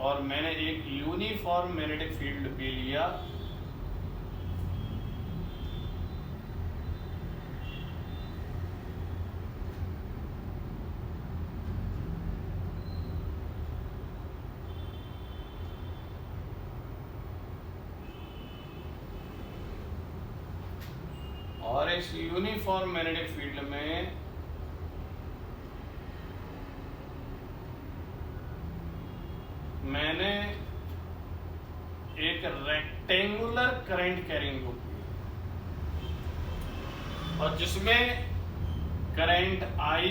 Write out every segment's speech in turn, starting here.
और मैंने एक यूनिफॉर्म मैग्नेटिक फील्ड पी लिया, और इस यूनिफॉर्म मैग्नेटिक फील्ड में मैंने एक रेक्टेंगुलर करंट कैरिंग को किया और जिसमें करंट I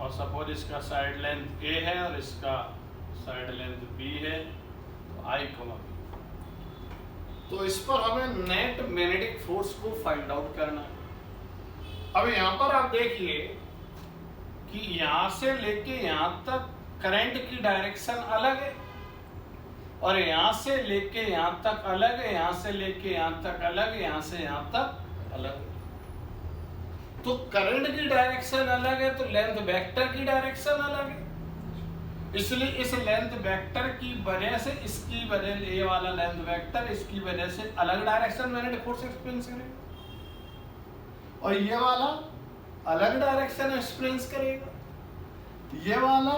और सपोज इसका साइड लेंथ A है और इसका साइड लेंथ B है, तो I, B। तो इस पर हमें नेट मैग्नेटिक फोर्स को फाइंड आउट करना है। अब यहां पर आप देखिए कि यहां से लेके यहां तक करंट की डायरेक्शन अलग है और यहां से लेके यहां तक अलग है, यहां से लेके यहां तक अलग है, यहां से यहां तक अलग है। तो करंट की डायरेक्शन अलग है तो लेंथ वेक्टर की डायरेक्शन अलग है, इसलिए इस लेंथ वेक्टर की वजह से इसकी वजह, ये वाला लेंथ वेक्टर इसकी वजह से अलग डायरेक्शन मैग्नेटिक फोर्स एक्सपीरियंस करेगा और ये वाला अलग डायरेक्शन एक्सपीरियंस करेगा, ये वाला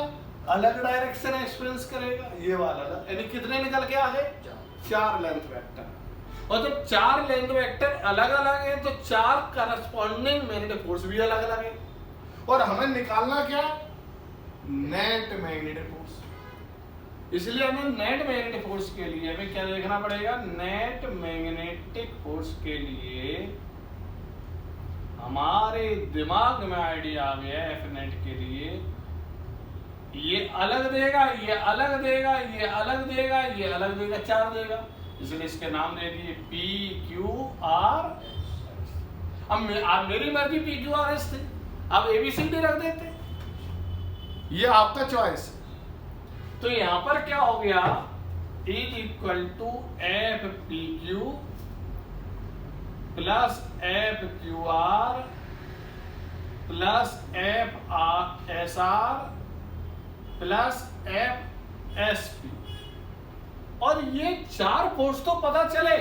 अलग डायरेक्शन एक्सपीरियंस करेगा, ये वाला, यानी कितने निकल के आ गए? 4 लेंथ वेक्टर। और जब 4 लेंथ वेक्टर अलग अलग है तो 4 करस्पॉन्डिंग मैग्नेटिक फोर्स भी अलग अलग है और हमें निकालना क्या? Net magnetic force. इसलिए हमें नेट मैग्नेटिक फोर्स के लिए हमें क्या देखना पड़ेगा? नेट मैग्नेटिक फोर्स के लिए हमारे दिमाग में आइडिया आ गया एफ नेट के लिए, ये अलग देगा, ये अलग देगा, ये अलग देगा, ये अलग देगा, 4 देगा, इसलिए इसके नाम दे दिए पी क्यू आर। अब मेरी मर्जी पी क्यू आर एस थे, अब एबीसीडी रख देते, ये आपका चॉइस है। तो यहां पर क्या हो गया? Is equal to F P Q plus F Q R plus F S R plus F S P. और ये 4 फोर्स तो पता चले,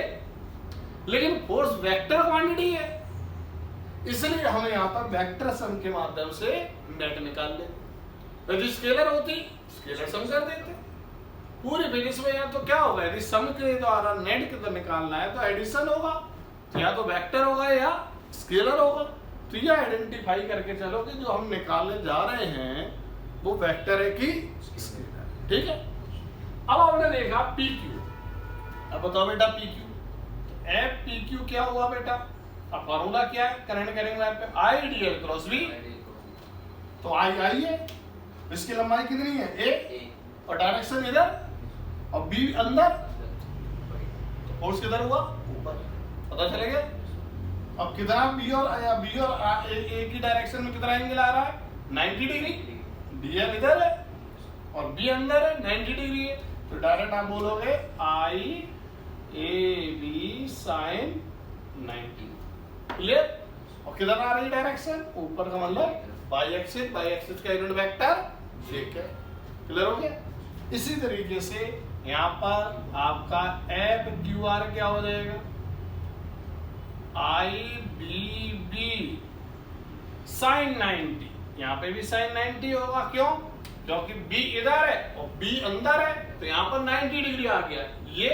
लेकिन फोर्स वेक्टर क्वांटिटी है, इसलिए हम यहां पर वेक्टर सम के माध्यम से नेट निकाल ले। यदि स्केलर होती स्केलर सम कर देते पूरी फिजिक्स में। या तो क्या होगा? यदि सम के द्वारा नेट कितना निकालना है तो एडिशन होगा, तो या तो वेक्टर होगा या स्केलर होगा। तो ये आइडेंटिफाई करके चलो कि जो हम निकालने जा रहे हैं वो वेक्टर है कि स्केलर, ठीक है। अब आपने देखा पी क्यू, अब बताओ बेटा पी क्यू, तो एफ पी क्यू क्या हुआ बेटा? अब फॉर्मूला क्या है करंट कैरिंग वायर पे? आई डीएल क्रॉस बी। तो आई है, इसकी लंबाई कितनी है? ए, और डायरेक्शन इधर और बी अंदर, तो फोर्स किधर हुआ? ऊपर, पता चलेगा। अब कितना बी और ए की डायरेक्शन में कितना एंगल आ रहा है? 90 डिग्री। डीएल इधर है और बी अंदर है, 90 डिग्री है, तो डायरेक्ट आप बोलोगे आई ए बी साइन 90। क्लियर? और किधर आ रही डायरेक्शन? ऊपर का मतलब बाई एक्सिस का यूनिट वेक्टर जेक है। क्लियर हो गया? इसी तरीके से यहाँ पर आपका एफ क्यू आर क्या हो जाएगा? आई बी बी साइन 90, यहाँ पे भी साइन 90 होगा। क्यों? क्योंकि B इधर है और B अंदर है, तो यहाँ पर 90 डिग्री आ गया। ये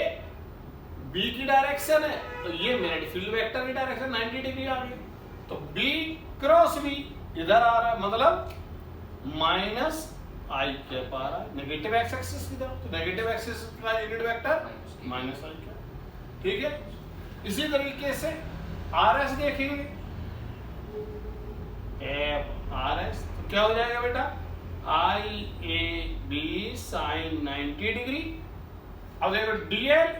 B की डायरेक्शन है तो ये मैग्नेटिक फील्ड वेक्टर की डायरेक्शन 90 डिग्री आ गई। तो B क्रॉस B इधर आ रहा है, मतलब माइनस आई कैप आ रहा है नेगेटिव एक्स एक्सिस की तरफ, तो नेगेटिव एक्सिस का यूनिट वेक्टर माइनस आई कैप। ठीक है? इसी तरीके से आर एस देखेंगे, एफ आर एस, तो क्या हो जाएगा बेटा? आई ए बी साइन 90 डिग्री। अब देखो डीएल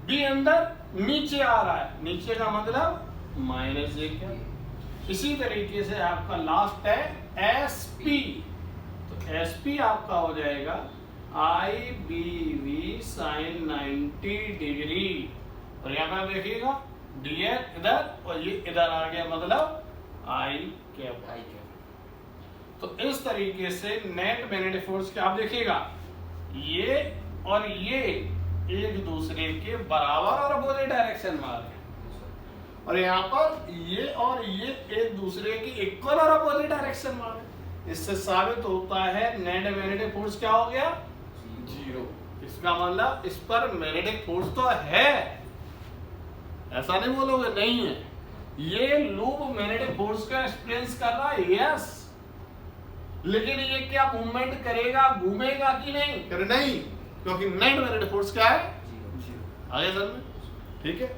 बी अंदर नीचे आ रहा है, नीचे का मतलब माइनस जे क्या। इसी तरीके से आपका लास्ट है एस पी, तो एस पी आपका हो जाएगा आई बी वी साइन 90 डिग्री। और यहाँ पर देखिएगा डीएल इधर और ये इधर आ गया, मतलब आई कैप। तो इस तरीके से नेट मैग्नेटिक फोर्स के आप देखिएगा ये और ये एक दूसरे के बराबर और अपोजिट डायरेक्शन में आ रहे हैं, और यहाँ पर ये और ये एक दूसरे के इक्वल और अपोजिट डायरेक्शन में आ रहे हैं। इससे साबित होता है नेट मैग्नेटिक फोर्स क्या हो गया, 0। इसका मतलब इस पर मैग्नेटिक फोर्स तो है, ऐसा नहीं बोलोगे नहीं है। ये लूप मैग्नेटिक फोर्स का एक्सपीरियंस कर रहा है, यस, लेकिन ये क्या मूवमेंट करेगा, घूमेगा कि नहीं, नहीं, क्योंकि नेट मैग्नेटिक फोर्स क्या है, 0। आगे सर में, ठीक है।